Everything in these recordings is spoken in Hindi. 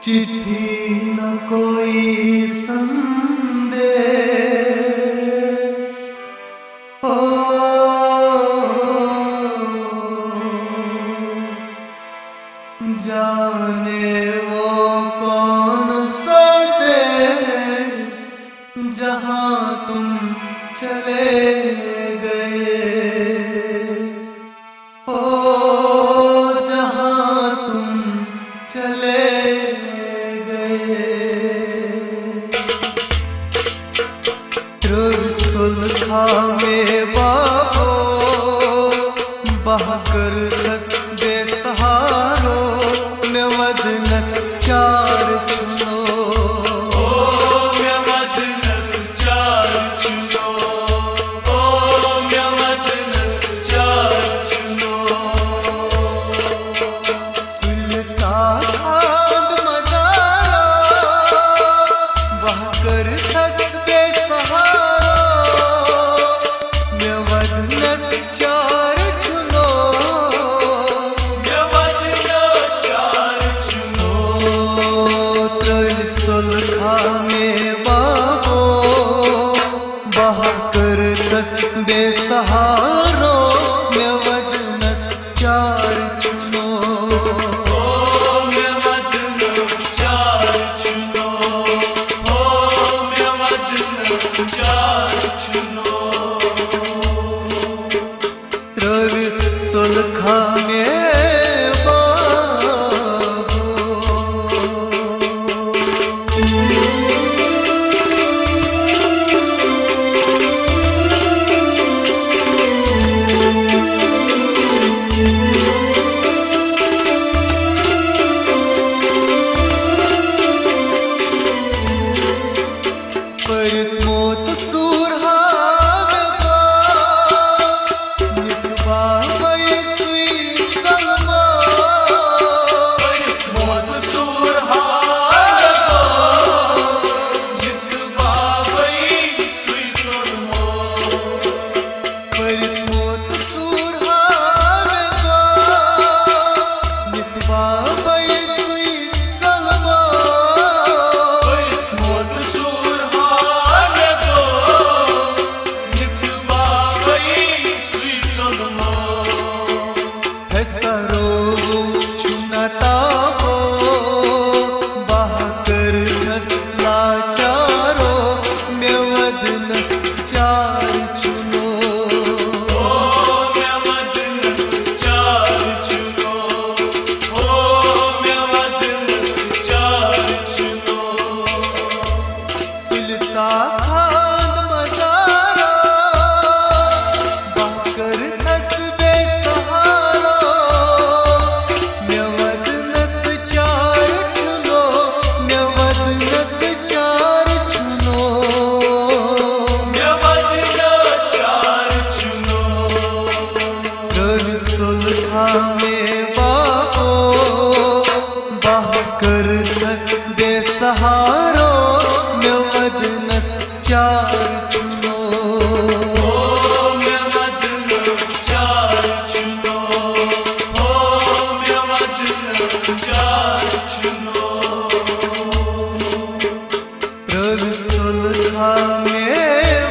चिट्ठी न कोई संदेश, ओ जाने वो कौन सा देश जहां तुम चले गए, ओ जहां तुम चले गए। सुलखा में बाबो बहकर धस बेसहारो में वदनत चार चुनो, ओ में वदनत चार चुनो, ओ में वदनत चार चुनो। सुलता खाद मदारा बहकर धस बेसहारो में वदनत चार चुनो, में वदनत चार चुनो। सुलखा में बाबो बहकर धस बेसहारो में वदनत चार चुनो, ओ में वदनत चार चुनो, ओ में वदनत चार चुनो। सुलखा में मोत सूरहा निकबा वही सुई सलमा, मोत सूरहा निकबा वही सुई सलमा, मोत सूरहा निकबा वही सुई सलमा, मोत सूरहा निकबा वही सुई सलमा। है सरो चुनता हो बहकर धसला चारो में वदनत चार चुनो, ओ में वदनत चार चुनो, ओ में वदनत चार चुनो। सुलता खान मजारा बहकर धस बेसहारा में वदनत चार चुनो, में वदनत चार चुनो। में वदनत चार चुनो। सुलखा में बाबो बहकर धस बेसहारो में वदनत चार चुनो, ओ में वदनत चार चुनो, ओ में वदनत चार चुनो। सुलखा में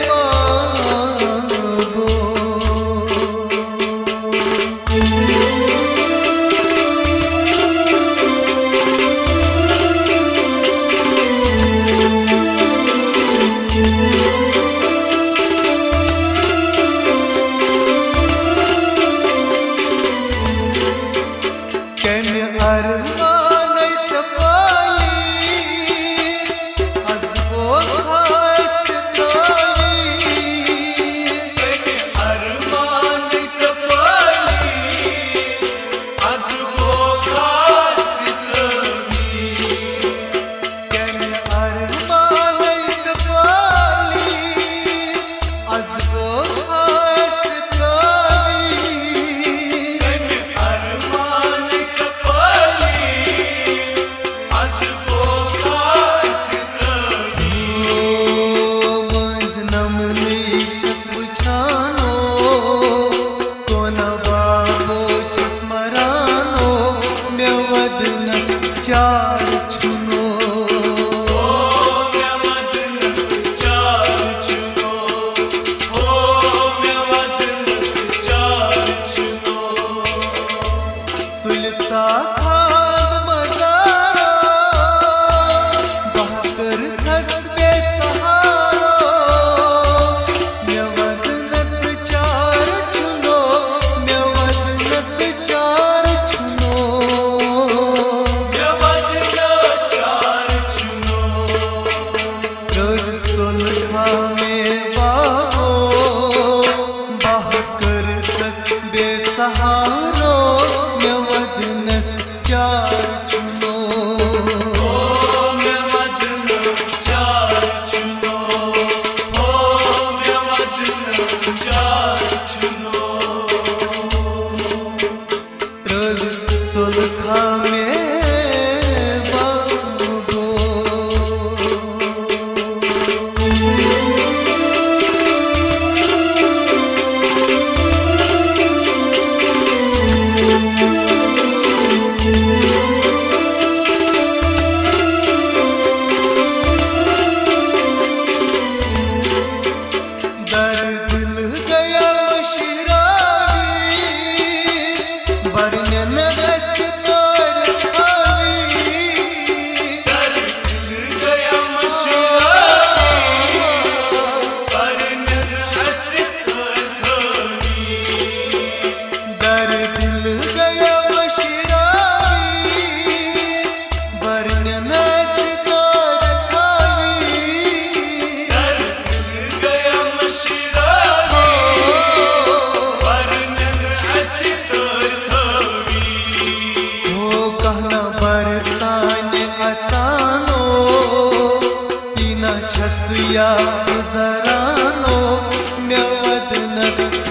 बाबो।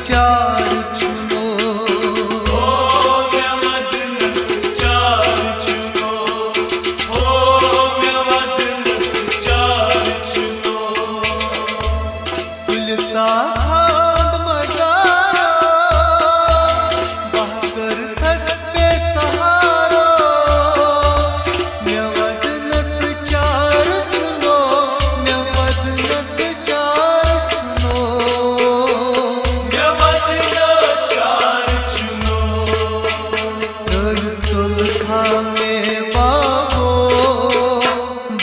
चार चुनो सुलता खाद मजारा बहकर थक बेसहारा म्यवदनस चार चुनो म्यवदनस चार चुनो सुलखा में बाबो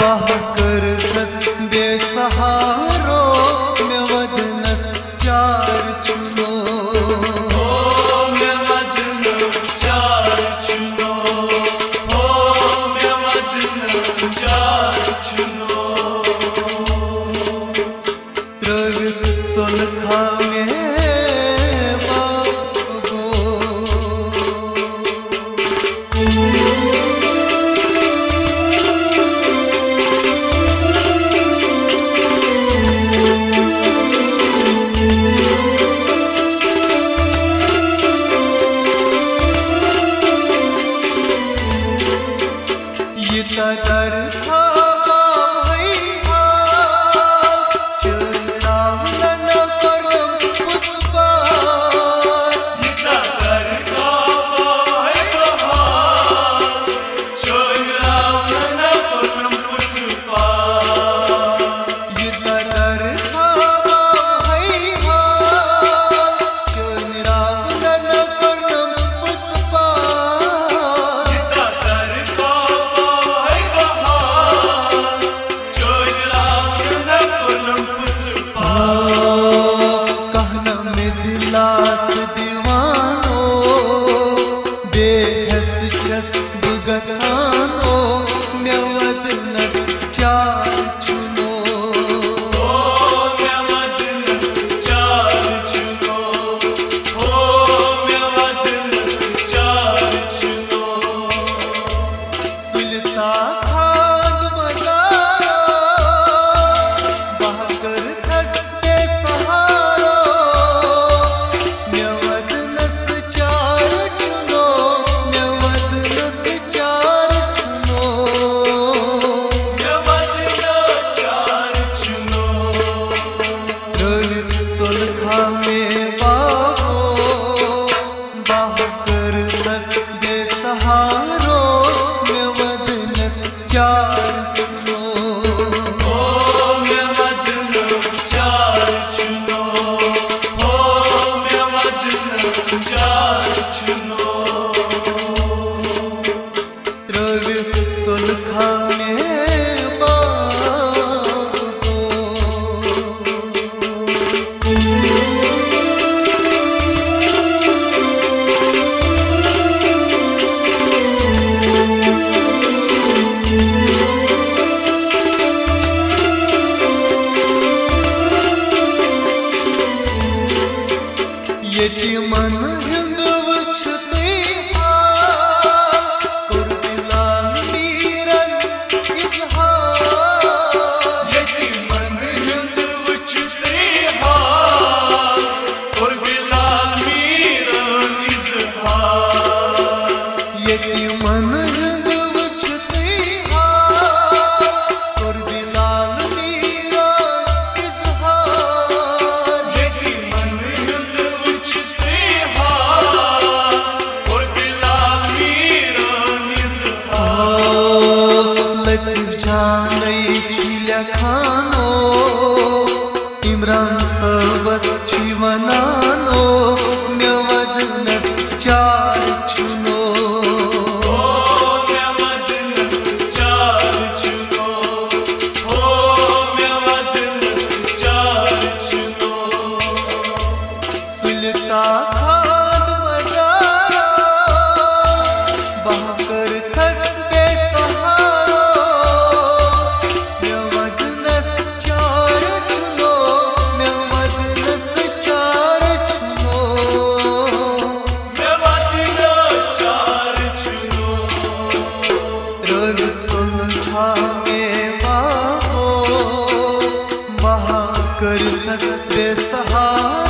बहकर थक बेसहारो म्यवदनस चार चुनो सुलखा में ये कदर था भैया चुनाव न करम पुष्पा ये कदर था भैया चुनाव न करम पुष्पा कहना में दिलास दीवानो बेहस जस दुगतानो म्यवदनस चार चुनो सुलता खाद मजारा बहकर थक बेसहारा म्यवदनस चार चुनो म्यवदनस चार चुनो सुलखा में बाबो बहकर थक बेसहारो म्यवदनस चार चुनो सुलखा में बाबो ये मन हिंदव छते कुर्बिलाल मीरन इजहार ये मन हिंदव छते कुर्बिलाल मीरन इजहार जानई खिल्या खानो इमरान सबत शिवनानो म्यवदनस चार चुनो सुलता खाद मजारा बहकर थक बेसहारा म्यवदनस चार चुनो म्यवदनस चार चुनो सुलखा में बाबो बहकर थक बेसहारा